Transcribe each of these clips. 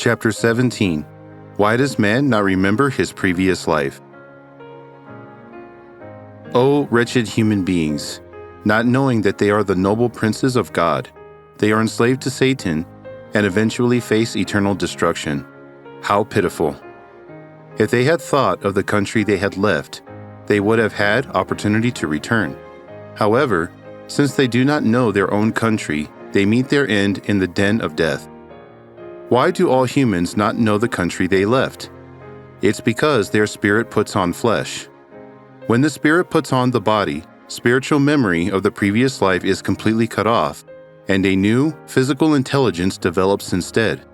Chapter 17. Why does man not remember his previous life? O wretched human beings, not knowing that they are the noble princes of God, they are enslaved to Satan and eventually face eternal destruction. How pitiful! If they had thought of the country they had left, they would have had opportunity to return. However, since they do not know their own country, they meet their end in the den of death. Why do all humans not know the country they left? It's because their spirit puts on flesh. When the spirit puts on the body, spiritual memory of the previous life is completely cut off, and a new physical intelligence develops instead.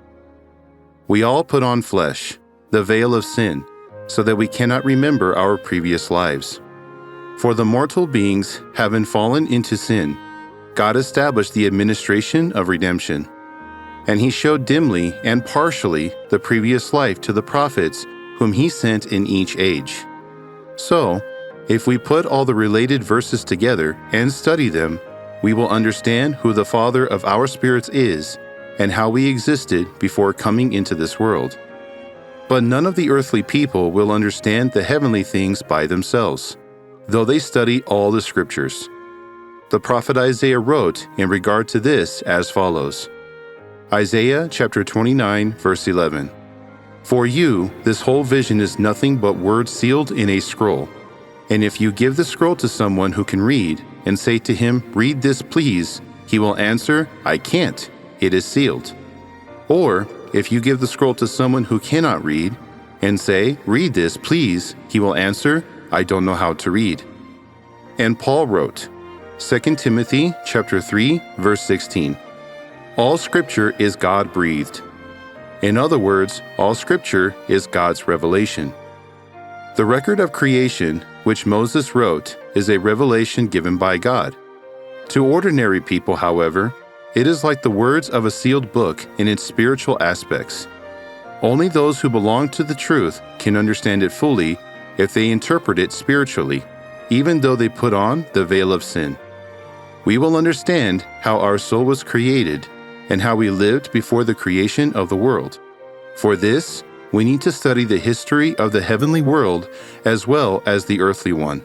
We all put on flesh, the veil of sin, so that we cannot remember our previous lives. For the mortal beings, having fallen into sin, God established the administration of redemption. And he showed dimly and partially the previous life to the prophets whom he sent in each age. So, if we put all the related verses together and study them, we will understand who the Father of our spirits is and how we existed before coming into this world. But none of the earthly people will understand the heavenly things by themselves, though they study all the scriptures. The prophet Isaiah wrote in regard to this as follows. Isaiah chapter 29, verse 11. For you, this whole vision is nothing but words sealed in a scroll. And if you give the scroll to someone who can read, and say to him, read this please, he will answer, I can't, it is sealed. Or, if you give the scroll to someone who cannot read, and say, read this please, he will answer, I don't know how to read. And Paul wrote, 2 Timothy chapter 3, verse 16. All scripture is God-breathed. In other words, all scripture is God's revelation. The record of creation, which Moses wrote, is a revelation given by God. To ordinary people, however, it is like the words of a sealed book in its spiritual aspects. Only those who belong to the truth can understand it fully if they interpret it spiritually, even though they put on the veil of sin. We will understand how our soul was created and how we lived before the creation of the world. For this, we need to study the history of the heavenly world as well as the earthly one.